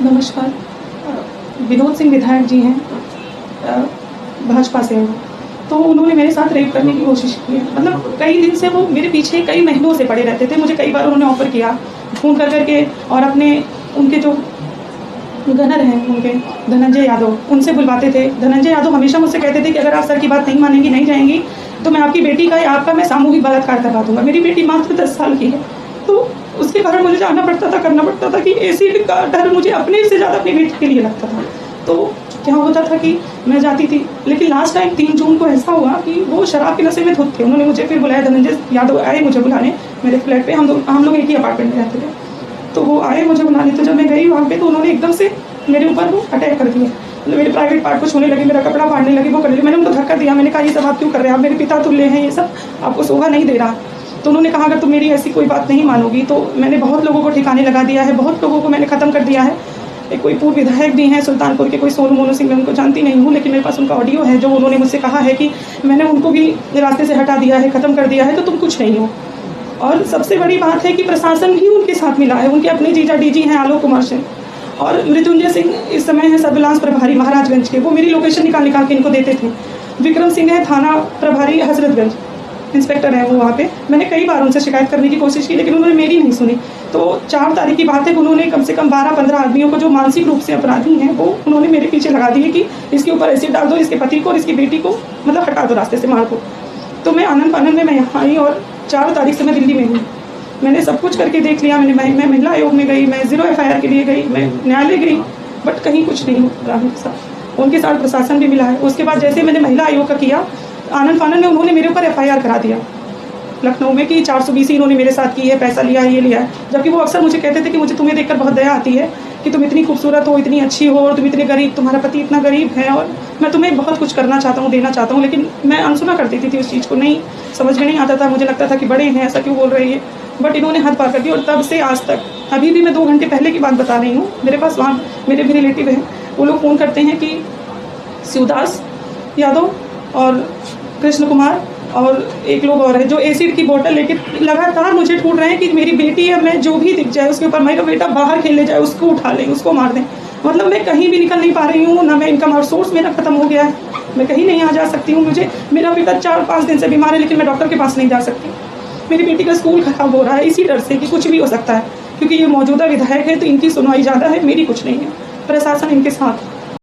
नमस्कार। विनोद सिंह विधायक जी हैं, भाजपा से हैं। तो उन्होंने मेरे साथ रेप करने की कोशिश की है। मतलब कई दिन से वो मेरे पीछे कई महीनों से पड़े रहते थे। मुझे कई बार उन्होंने ऑफ़र किया फ़ोन कर के, और अपने उनके जो गनर हैं उनके धनंजय यादव, उनसे बुलवाते थे। धनंजय यादव हमेशा मुझसे कहते थे कि अगर आप सर की बात नहीं मानेंगी, नहीं जाएँगी, तो मैं आपकी बेटी का या आपका मैं सामूहिक बलात्कार करवा दूँगा। मेरी बेटी मात्र 10 साल की है, तो उसके कारण मुझे जाना पड़ता था, करना पड़ता था कि एसिड का डर मुझे अपने से ज़्यादा अपनी बेटी के लिए लगता था। तो क्या होता था कि मैं जाती थी, लेकिन लास्ट टाइम 3 जून को ऐसा हुआ कि वो शराब के नशे में धुत थे। उन्होंने मुझे फिर बुलाया, धनंजय यादव आए मुझे बुलाने मेरे फ्लैट पे। हम लोग एक ही अपार्टमेंट में रहते थे। तो वो आए मुझे बुलाने, तो जब मैं गई वहाँ पे, तो उन्होंने एकदम से मेरे ऊपर वो अटैक कर दिया। मतलब मेरे प्राइवेट पार्ट को छूने लगे, मेरा कपड़ा फाड़ने लगे, वो करने लगे। मैंने उनको धक्का दिया, मैंने कहा ये सब आप क्यों कर रहे हैं, आप मेरे पिता तुल्य हैं, ये सब आपको शोभा नहीं दे रहा। तो उन्होंने कहा अगर तुम मेरी ऐसी कोई बात नहीं मानोगी तो मैंने बहुत लोगों को ठिकाने लगा दिया है, बहुत लोगों को मैंने ख़त्म कर दिया है। एक कोई पूर्व विधायक भी हैं सुल्तानपुर के, कोई सोनू मोनू सिंह, मैं उनको जानती नहीं हूँ, लेकिन मेरे पास उनका ऑडियो है जो उन्होंने मुझसे कहा है कि मैंने उनको भी रास्ते से हटा दिया है, ख़त्म कर दिया है, तो तुम कुछ नहीं हो। और सबसे बड़ी बात है कि प्रशासन भी उनके साथ मिला है। उनके अपने जीजा डीजी हैं आलोक कुमार सिंह, और मृत्युंजय सिंह इस समय है सर्विलांस प्रभारी महाराजगंज के, वो मेरी लोकेशन निकाल के इनको देते थे। विक्रम सिंह है थाना प्रभारी हजरतगंज, इंस्पेक्टर है वो वहाँ पे। मैंने कई बार उनसे शिकायत करने की कोशिश की, लेकिन उन्होंने मेरी नहीं सुनी। तो 4 तारीख की बात है कि उन्होंने कम से कम 12-15 आदमियों को जो मानसिक रूप से अपराधी हैं, वो उन्होंने मेरे पीछे लगा दिए कि इसके ऊपर एसिड डाल दो, इसके पति को और इसकी बेटी को मतलब हटा दो रास्ते से, मार दो। तो मैं आनंद में मैं यहाँ आई, और 4 तारीख से मैं दिल्ली में हूँ। मैंने सब कुछ करके देख लिया। मैं महिला आयोग में गई, मैं 0 FIR के लिए गई, मैं न्यायालय गई, बट कहीं कुछ नहीं हो रहा उनके साथ। उनके साथ प्रशासन भी मिला है। उसके बाद जैसे मैंने महिला आयोग का किया, आनंद फानंद में उन्होंने मेरे ऊपर FIR करा दिया लखनऊ में कि 420 इन्होंने मेरे साथ की है, पैसा लिया है, ये लिया है। जबकि वो अक्सर मुझे कहते थे कि मुझे तुम्हें देखकर बहुत दया आती है कि तुम इतनी खूबसूरत हो, इतनी अच्छी हो, और तुम इतने गरीब, तुम्हारा पति इतना गरीब है, और मैं तुम्हें बहुत कुछ करना चाहता हूँ, देना चाहता हूँ। लेकिन मैं अनसुना कर देती थी उस चीज़ को, नहीं समझ में नहीं आता था। मुझे लगता था कि बड़े हैं, ऐसा क्यों बोल रही है, बट इन्होंने हद पार कर दी। और तब से आज तक, अभी भी मैं 2 घंटे पहले की बात बता रही हूँ, मेरे पास वहाँ मेरे भी रिलेटिव हैं, वो लोग फ़ोन करते हैं कि शिवदास यादव और कृष्ण कुमार और एक लोग और है जो एसिड की बोतल लेके लगातार मुझे ढूंढ रहे हैं कि मेरी बेटी है, मैं जो भी दिख जाए उसके ऊपर, मेरा बेटा बाहर खेलने जाए उसको उठा लें, उसको मार दें। मतलब मैं कहीं भी निकल नहीं पा रही हूँ, ना मैं इनकम और सोर्स मेरा ख़त्म हो गया है, मैं कहीं नहीं आ जा सकती हूँ। मेरा बेटा 4-5 दिन से बीमार है, लेकिन मैं डॉक्टर के पास नहीं जा सकती। मेरी बेटी का स्कूल ख़राब हो रहा है इसी डर से कि कुछ भी हो सकता है, क्योंकि ये मौजूदा विधायक है तो इनकी सुनवाई ज़्यादा है, मेरी कुछ नहीं है। प्रशासन इनके साथ